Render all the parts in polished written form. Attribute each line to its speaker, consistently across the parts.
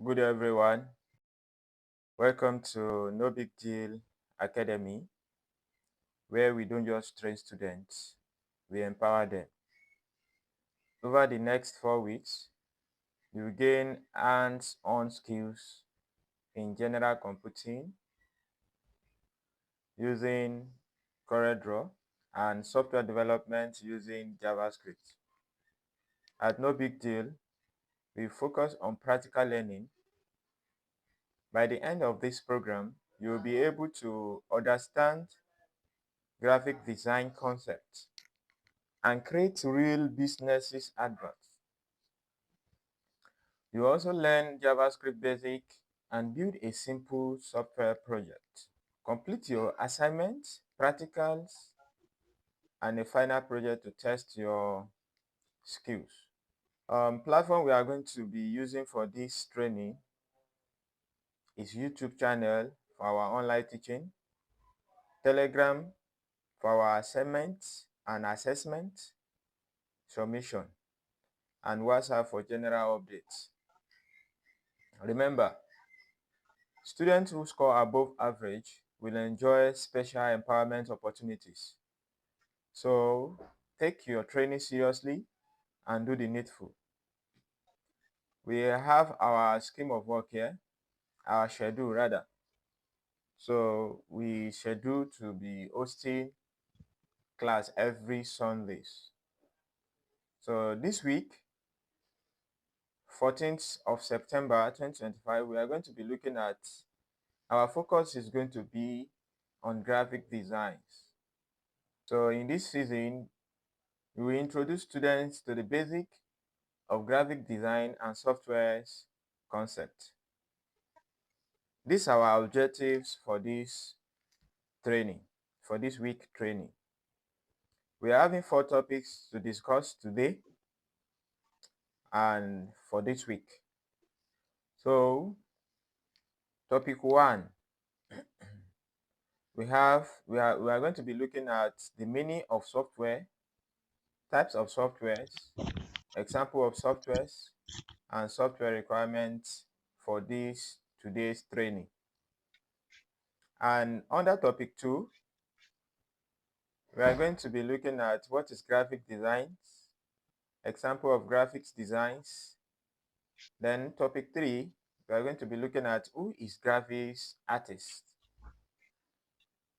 Speaker 1: Good everyone. Welcome to No Big Deal Academy, where we don't just train students, we empower them. Over the next 4 weeks, you will gain hands-on skills in general computing using CorelDRAW and software development using JavaScript. At No Big Deal, we focus on practical learning. By the end of this program, you will be able to understand graphic design concepts and create real businesses adverts. You also learn JavaScript basic and build a simple software project. Complete your assignments, practicals, and a final project to test your skills. Platform we are going to be using for this training is YouTube channel for our online teaching, Telegram for our assignments and assessment submission, and WhatsApp for general updates. Remember, students who score above average will enjoy special empowerment opportunities. So take your training seriously and do the needful. We have our scheme of work here, our schedule rather. So we schedule to be hosting class every Sundays. So this week, 14th of September 2025, we are going to be looking at, our focus is going to be on graphic designs. So in this season, we will introduce students to the basic of graphic design and software's concept. These are our objectives for this training, for this week training. We are having 4 topics to discuss today and for this week. So topic 1, we are going to be looking at the meaning of software, types of softwares, example of softwares, and software requirements for today's training. And under topic 2, we are going to be looking at what is graphic designs, example of graphics designs. Then topic 3, we are going to be looking at who is graphics artist.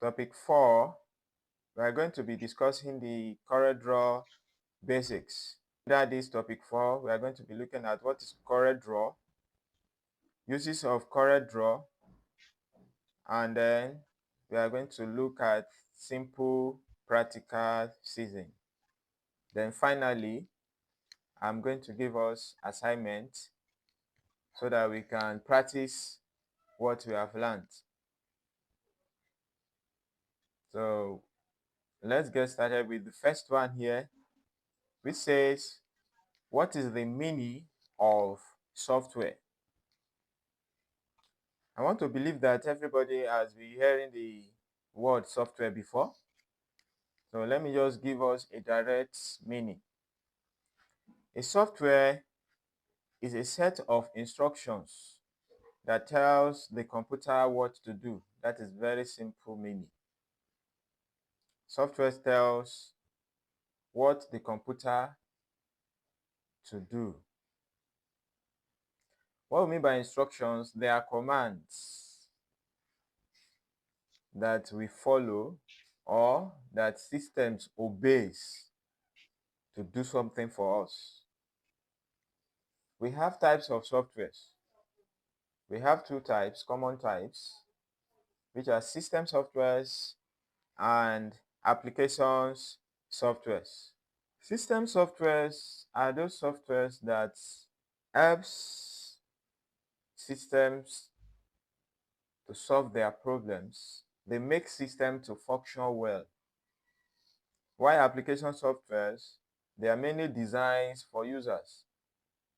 Speaker 1: Topic 4, we are going to be discussing the CorelDRAW basics. Under this topic 4, we are going to be looking at what is CorelDRAW, uses of CorelDRAW, and then we are going to look at simple practical season. Then finally, I'm going to give us assignments so that we can practice what we have learned. So let's get started with the first one here, which says, what is the meaning of software? I want to believe that everybody has been hearing the word software before. So let me just give us a direct meaning. A software is a set of instructions that tells the computer what to do. That is very simple meaning. Software tells what the computer to do. What we mean by instructions, they are commands that we follow or that systems obeys to do something for us. We have types of softwares. We have 2 types, common types, which are system softwares and applications softwares. System softwares are those softwares that helps systems to solve their problems. They make systems to function well. While application softwares, they are mainly designs for users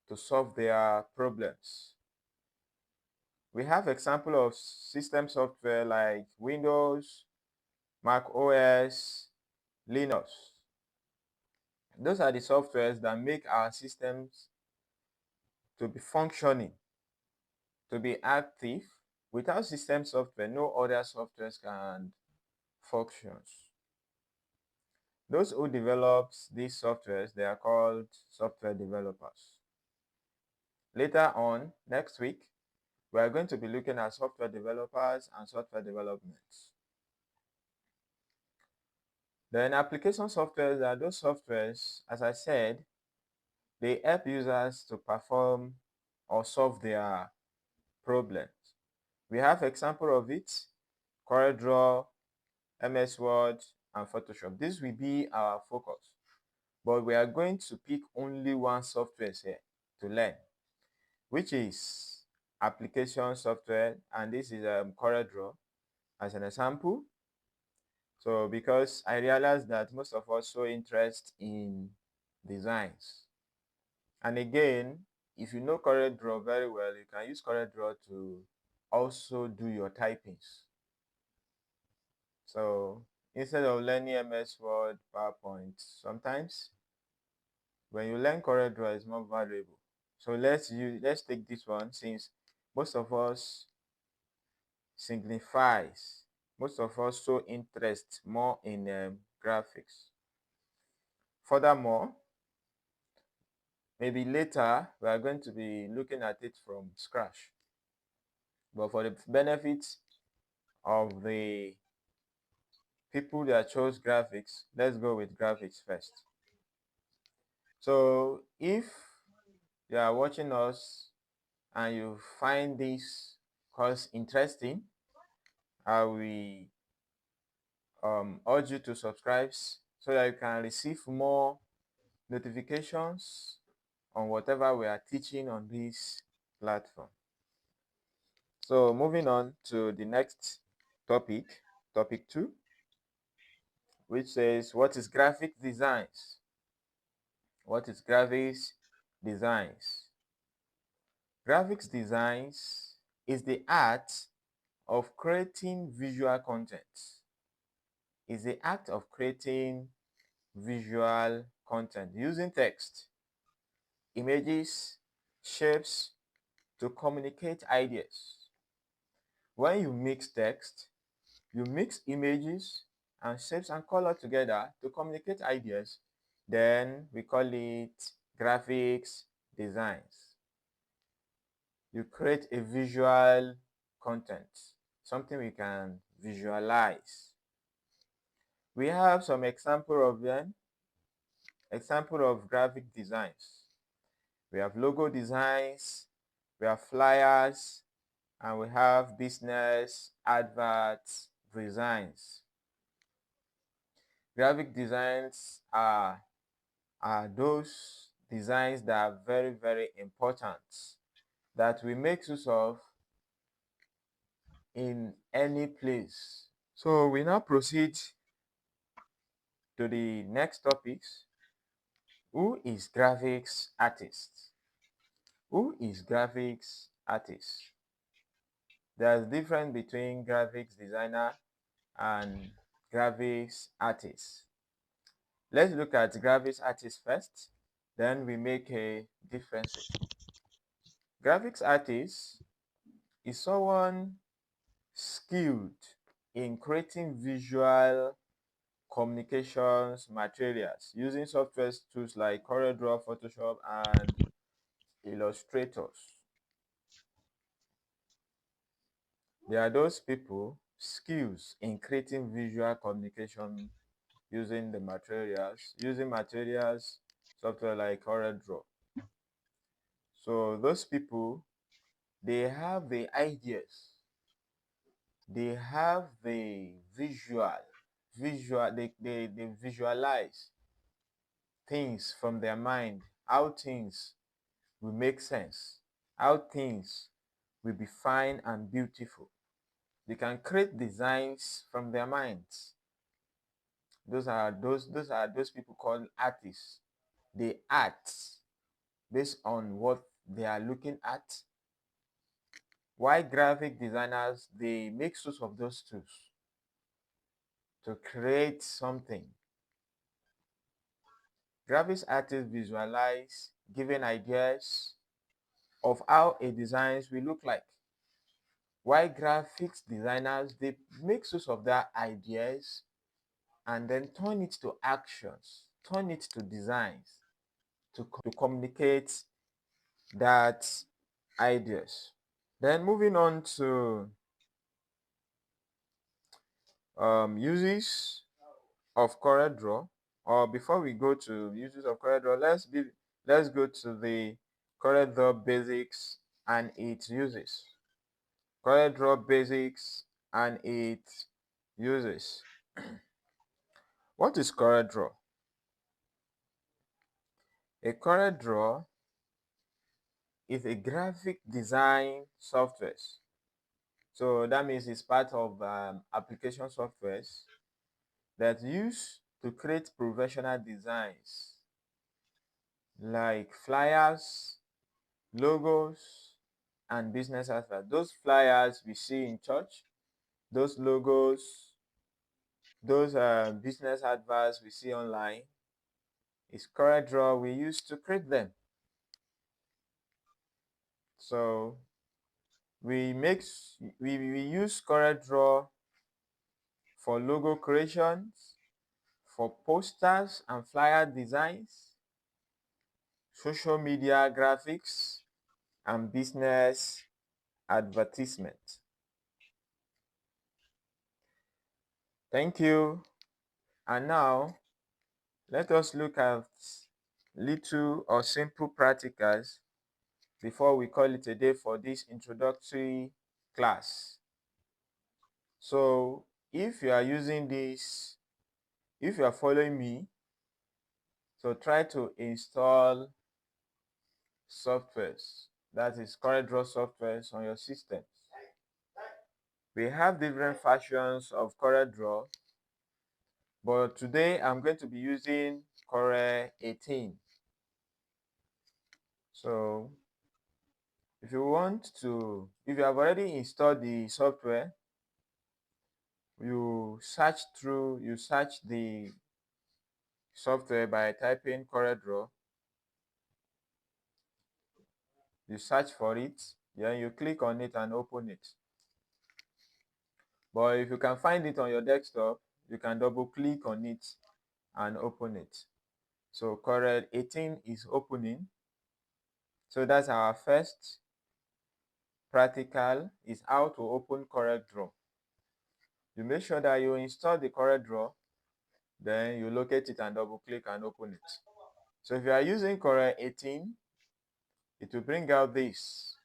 Speaker 1: to solve their problems. We have example of system software like Windows, Mac OS, Linux. Those are the softwares that make our systems to be functioning. to be active. Without system software, no other softwares can function. Those who develops these softwares, they are called software developers. Later on, next week, we are going to be looking at software developers and software development. Then application softwares are those softwares, as I said, they help users to perform or solve their problems. We have example of it: CorelDRAW, MS Word, and Photoshop. This will be our focus, but we are going to pick only one software here to learn, which is application software, and this is CorelDRAW as an example. So because I realized that most of us show interest in designs, and again, if you know CorelDRAW very well, you can use CorelDRAW to also do your typings. So instead of learning MS Word, PowerPoint, sometimes when you learn CorelDRAW, it's more valuable. So let's take this one, since most of us signifies, most of us show interest more in graphics. Furthermore, maybe later we are going to be looking at it from scratch. But for the benefit of the people that chose graphics, let's go with graphics first. So if you are watching us and you find this course interesting, I will urge you to subscribe so that you can receive more notifications on whatever we are teaching on this platform. So moving on to the next topic, topic 2, which says, what is graphic designs? What is graphics designs? Graphics designs is the art of creating visual content. Is the act of creating visual content using text, images, shapes to communicate ideas. When you mix text, you mix images and shapes and color together to communicate ideas, then we call it graphics designs. You create a visual content, something we can visualize. We have some example of them, example of graphic designs. We have logo designs, we have flyers, and we have business adverts designs. Graphic designs are those designs that are very, very important, that we make use of in any place. So we now proceed to the next topics. Who is graphics artist? Who is graphics artist? There's difference between graphics designer and graphics artist. Let's look at graphics artist first, then we make a difference. Graphics artist is someone skilled in creating visual communications materials using software tools like CorelDRAW, Photoshop, and Illustrators. There are those people skills in creating visual communication using materials, software like CorelDRAW. So those people, they have the ideas, they have the they visualize things from their mind, how things will make sense, how things will be fine and beautiful. They can create designs from their minds. Those are those people called artists. They act based on what they are looking at. Why graphic designers, they make use of those tools to create something. Graphics artists visualize, giving ideas of how a design will look like. why graphics designers, they make use of their ideas and then turn it to actions, turn it to designs to communicate that ideas. Then moving on to uses of CorelDRAW, or before we go to uses of CorelDRAW, let's go to the CorelDRAW basics and its uses. CorelDRAW basics and its uses. What is CorelDRAW? A CorelDRAW is a graphic design software. So that means it's part of application softwares that use to create professional designs like flyers, logos, and business adverts. Those flyers we see in church, those logos, those business adverts we see online, is CorelDRAW we use to create them. So we use CorelDRAW for logo creations, for posters and flyer designs, social media graphics, and business advertisement. Thank you. And now let us look at little or simple practicals before we call it a day for this introductory class. So if you are using this, if you are following me, so try to install softwares, that is CorelDRAW softwares on your systems. We have different versions of CorelDRAW, but today I'm going to be using Corel 18. So if you have already installed the software, you search the software by typing CorelDRAW. You search for it, then you click on it and open it. But if you can find it on your desktop, you can double click on it and open it. So Corel 18 is opening. So that's our first practical, is how to open CorelDRAW. You make sure that you install the CorelDRAW, then you locate it and double click and open it. So if you are using Corel 18, it will bring out this,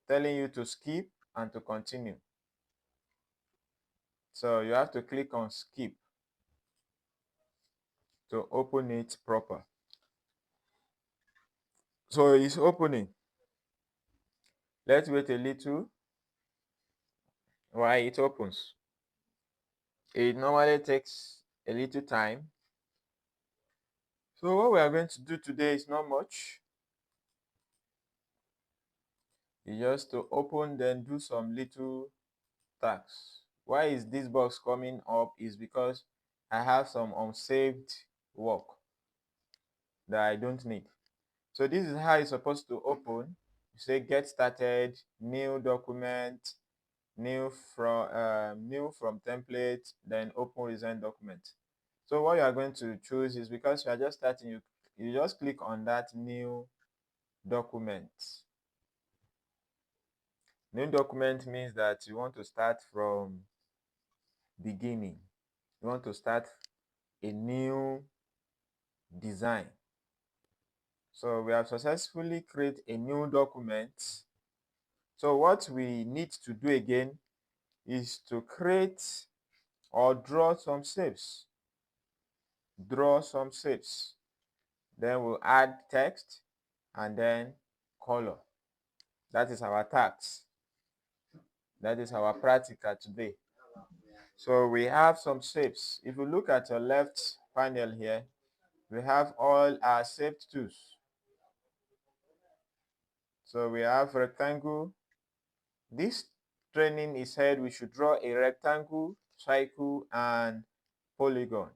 Speaker 1: telling you to skip and to continue. So you have to click on skip to open it proper. So it's opening. Let's wait a little while it opens. It normally takes a little time. So what we are going to do today is not much. You just to open, then do some little tasks. Why is this box coming up is because I have some unsaved work that I don't need. So this is how it's supposed to open. You say get started, new document, new from template, then open recent document. So what you are going to choose is, because you are just starting, you just click on that new document. New document means that you want to start from beginning. You want to start a new design. So we have successfully created a new document. So what we need to do again is to create or draw some shapes. Draw some shapes. Then we'll add text and then color. That is our task. That is our practical today. So we have some shapes. If you look at your left panel here, we have all our shaped tools. So we have rectangle. This training is said we should draw a rectangle, circle, and polygon.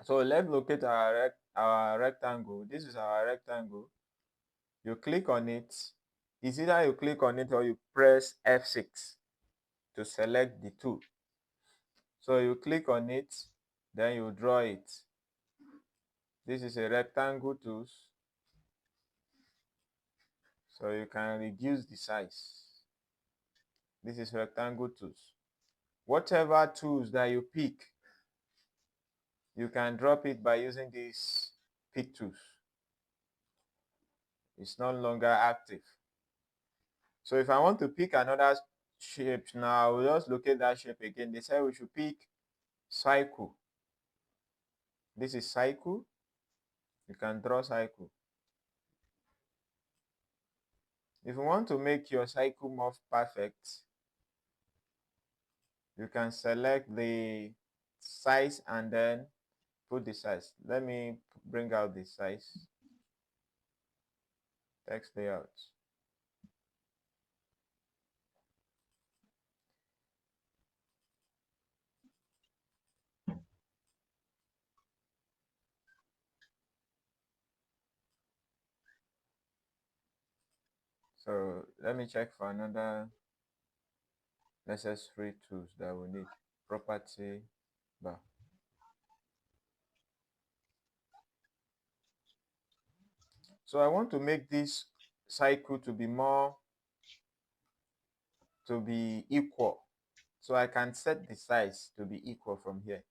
Speaker 1: So let's locate our rectangle. This is our rectangle. You click on it. It's either you click on it or you press F6 to select the tool. So you click on it, then you draw it. This is a rectangle tool, so you can reduce the size. This is rectangle tools. Whatever tools that you pick, you can drop it by using these pick tools. It's no longer active. So if I want to pick another shape now, I will just locate that shape again. They said we should pick cycle. This is cycle. You can draw cycle. If you want to make your cycle more perfect, you can select the size and then put the size. Let me bring out the size. Text layout. So let me check for another necessary tools that we need. Property bar. So I want to make this cycle to be equal. So I can set the size to be equal from here.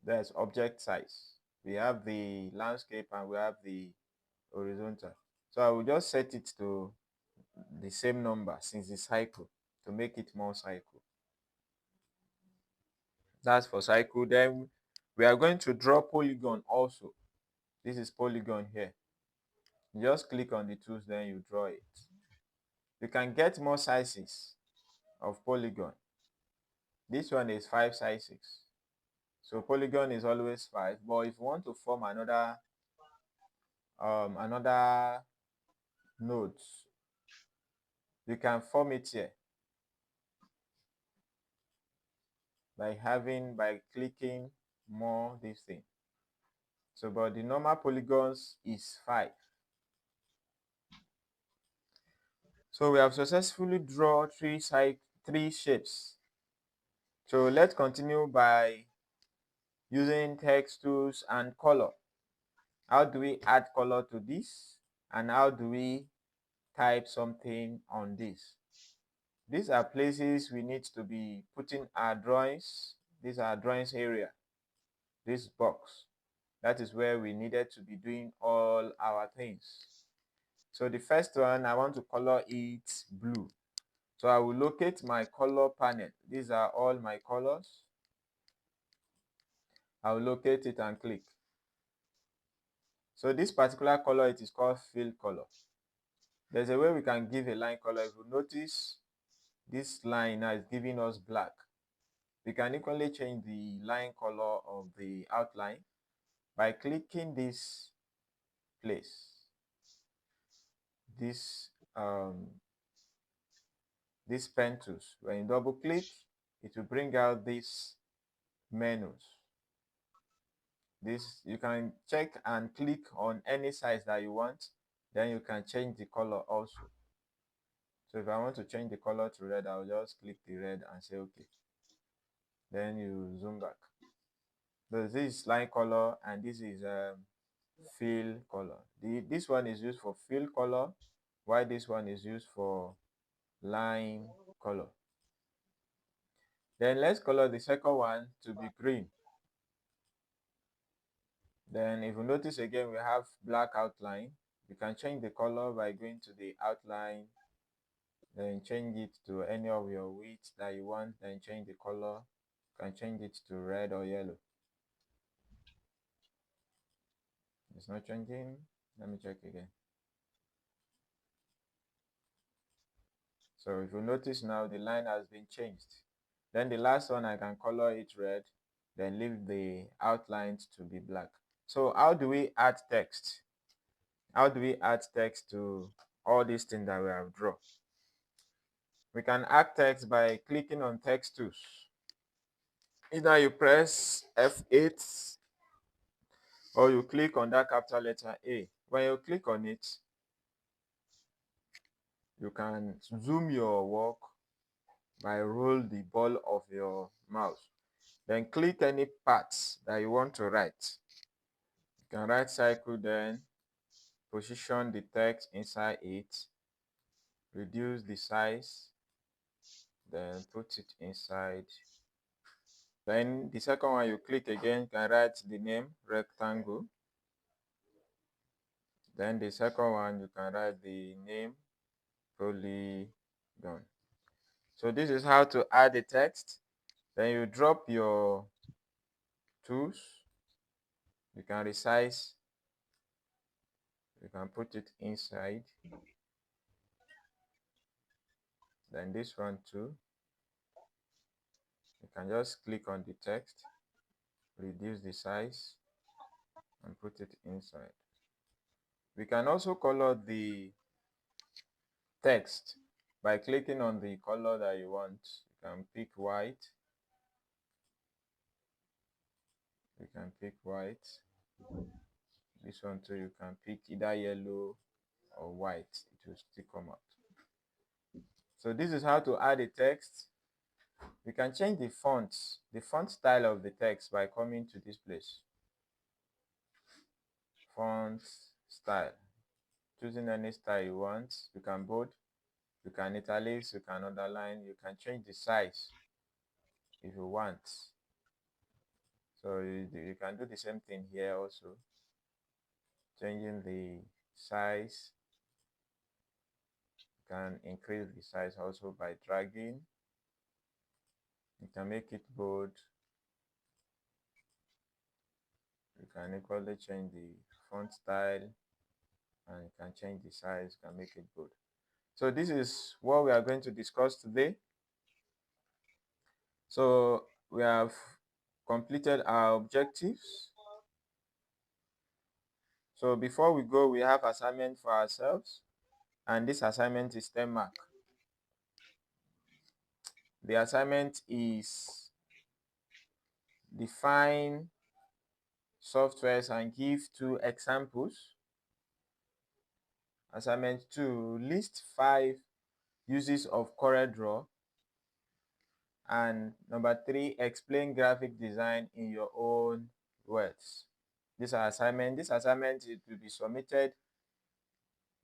Speaker 1: There's object size. We have the landscape and we have the horizontal. So I will just set it to the same number since the cycle to make it more cycle. That's for cycle. Then we are going to draw polygon also. This is polygon here. You just click on the tools, then you draw it. You can get more sizes of polygon. This one is 5 sizes. So polygon is always 5. But if you want to form another nodes, you can form it here by clicking more this thing. So but the normal polygons is 5. So we have successfully drawn three shapes. So let's continue by using text tools and color. How do we add color to this? And how do we type something on this? These are places we need to be putting our drawings. These are drawings area. This box. That is where we needed to be doing all our things. So the first one, I want to color it blue. So I will locate my color panel. These are all my colors. I will locate it and click. So this particular color, it is called fill color. There's a way we can give a line color. If you notice, this line now is giving us black. We can equally change the line color of the outline by clicking this place. These pen tools. When you double click, it will bring out these menus. This you can check and click on any size that you want, then you can change the color also. So if I want to change the color to red, I'll just click the red and say okay. Then you zoom back. So this is line color and this is fill color. This one is used for fill color, while this one is used for line color. Then let's color the second one to be green. Then if you notice again, we have black outline. You can change the color by going to the outline, then change it to any of your width that you want, then change the color. You can change it to red or yellow. It's not changing. Let me check again. So if you notice now, the line has been changed. Then the last one, I can color it red, then leave the outlines to be black. So how do we add text? How do we add text to all these things that we have drawn? We can add text by clicking on text tools. Either you press F8 or you click on that capital letter A. When you click on it, You can zoom your work by roll the ball of your mouse. Then click any parts that you want to write. You can right cycle, then position the text inside it, reduce the size, then put it inside. Then the second one, you click again, you can write the name rectangle. Then the second one, you can write the name polygon. So this is how to add the text. Then you drop your tools. You can resize. You can put it inside. Then this one too. You can just click on the text, reduce the size, and put it inside. We can also color the text by clicking on the color that you want. You can pick white. You can pick white. This one too, you can pick either yellow or white. It will still come out. So this is how to add a text. We can change the font style of the text by coming to this place. Font style. Choosing any style you want. You can bold, you can italics, you can underline, you can change the size if you want. So you can do the same thing here also. Changing the size. You can increase the size also by dragging. You can make it bold. You can equally change the font style, and you can change the size, you can make it bold. So this is what we are going to discuss today. So we have completed our objectives. So before we go, we have assignment for ourselves, and this assignment is 10 mark. The assignment is define softwares and give 2 examples. Assignment 2, list 5 uses of CorelDRAW. And number 3, explain graphic design in your own words. This assignment, it will be submitted.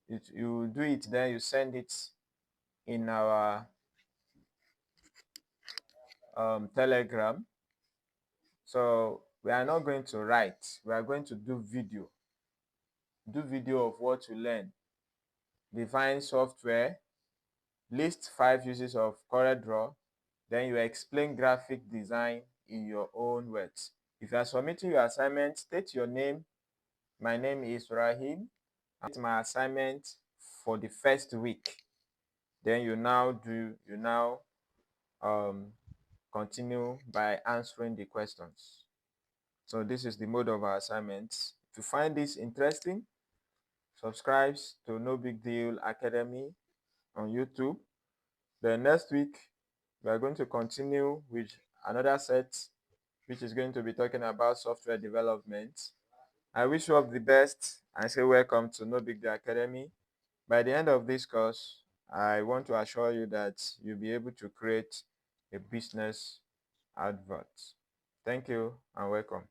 Speaker 1: You do it, then you send it in our Telegram. So we are not going to write, we are going to do video of what you learn. Define software, list 5 uses of CorelDRAW, then you explain graphic design in your own words. If you are submitting your assignment, state your name. My name is Rahim. My assignment for the first week. Then you now continue by answering the questions. So this is the mode of our assignments. If you find this interesting, subscribe to No Big Deal Academy on YouTube. Then next week we are going to continue with another set, which is going to be talking about software development. I wish you all the best and say welcome to No Big Deal Academy. By the end of this course, I want to assure you that you'll be able to create a business advert. Thank you and welcome.